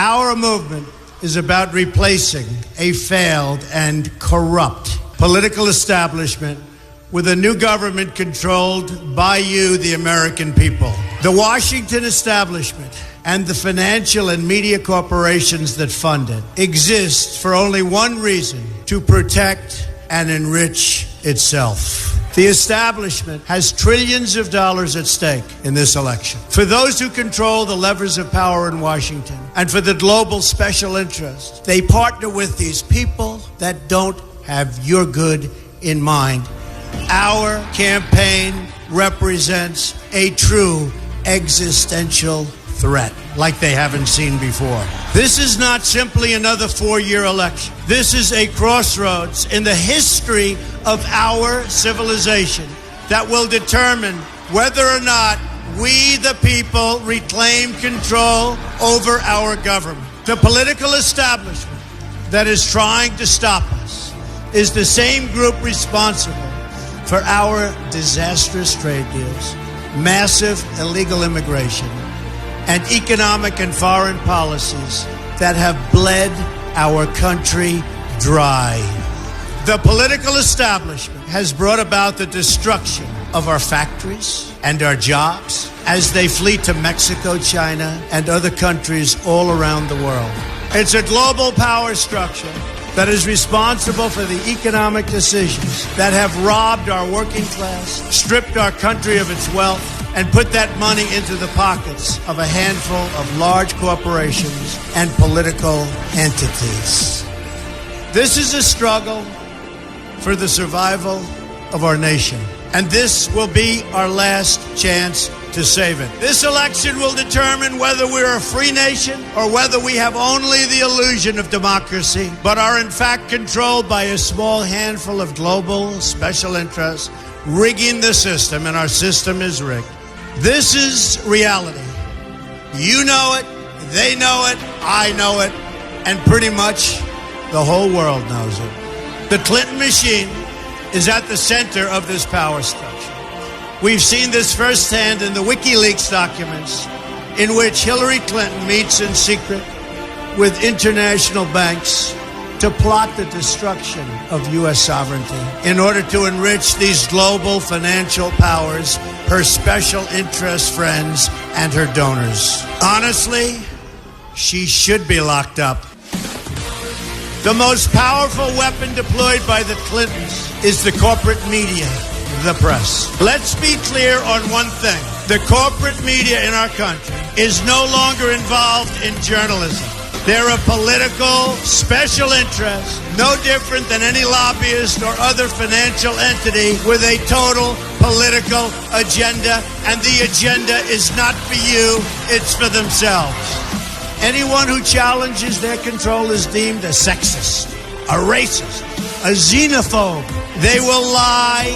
Our movement is about replacing a failed and corrupt political establishment with a new government controlled by you, the American people. The Washington establishment and the financial and media corporations that fund it exist for only one reason: to protect and enrich itself. The establishment has trillions of dollars at stake in this election. For those who control the levers of power in Washington and for the global special interests, they partner with these people that don't have your good in mind. Our campaign represents a true existential threat like they haven't seen before. This is not simply another 4-year election. This is a crossroads in the history of our civilization that will determine whether or not we, the people, reclaim control over our government. The political establishment that is trying to stop us is the same group responsible for our disastrous trade deals, massive illegal immigration, and economic and foreign policies that have bled our country dry. The political establishment has brought about the destruction of our factories and our jobs as they flee to Mexico, China, and other countries all around the world. It's a global power structure that is responsible for the economic decisions that have robbed our working class, stripped our country of its wealth, and put that money into the pockets of a handful of large corporations and political entities. This is a struggle for the survival of our nation, and this will be our last chance to save it. This election will determine whether we're a free nation or whether we have only the illusion of democracy, but are in fact controlled by a small handful of global special interests rigging the system, and our system is rigged. This is reality. You know it, they know it, I know it, and pretty much the whole world knows it. The Clinton machine is at the center of this power structure. We've seen this firsthand in the WikiLeaks documents, in which Hillary Clinton meets in secret with international banks to plot the destruction of U.S. sovereignty in order to enrich these global financial powers, her special interest friends, and her donors. Honestly, she should be locked up. The most powerful weapon deployed by the Clintons is the corporate media, the press. Let's be clear on one thing. The corporate media in our country is no longer involved in journalism. They're a political special interest, no different than any lobbyist or other financial entity with a total political agenda, and the agenda is not for you, it's for themselves. Anyone who challenges their control is deemed a sexist, a racist, a xenophobe. They will lie,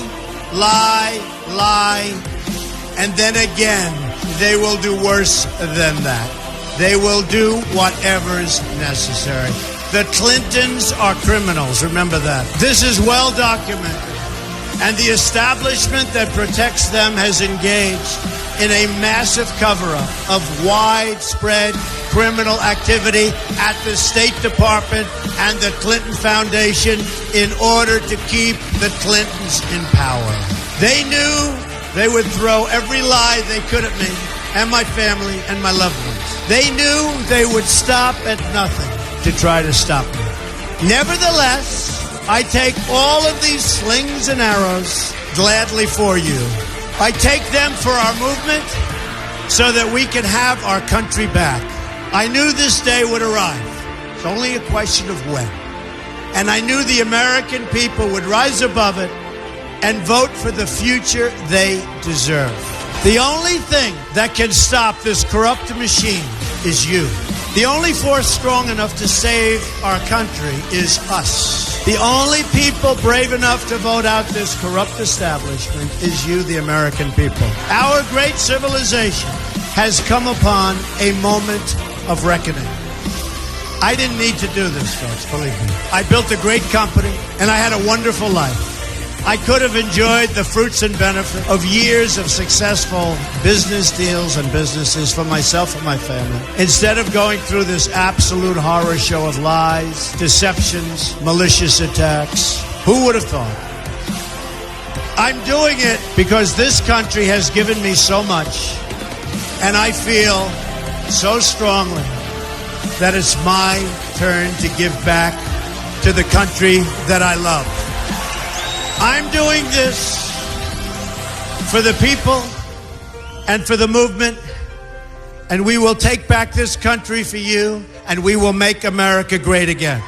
and then again, they will do worse than that. They will do whatever's necessary. The Clintons are criminals, remember that. This is well documented, and the establishment that protects them has engaged in a massive cover-up of widespread criminal activity at the State Department and the Clinton Foundation in order to keep the Clintons in power. They knew they would throw every lie they could at me and my family and my loved ones. They knew they would stop at nothing to try to stop me. Nevertheless, I take all of these slings and arrows gladly for you. I take them for our movement so that we can have our country back. I knew this day would arrive. It's only a question of when. And I knew the American people would rise above it and vote for the future they deserve. The only thing that can stop this corrupt machine is you. The only force strong enough to save our country is us. The only people brave enough to vote out this corrupt establishment is you, the American people. Our great civilization has come upon a moment of reckoning. I didn't need to do this, folks, believe me. I built a great company, and I had a wonderful life. I could have enjoyed the fruits and benefits of years of successful business deals and businesses for myself and my family, instead of going through this absolute horror show of lies, deceptions, malicious attacks. Who would have thought? I'm doing it because this country has given me so much, and I feel so strongly that it's my turn to give back to the country that I love. I'm doing this for the people and for the movement, and we will take back this country for you, and we will make America great again.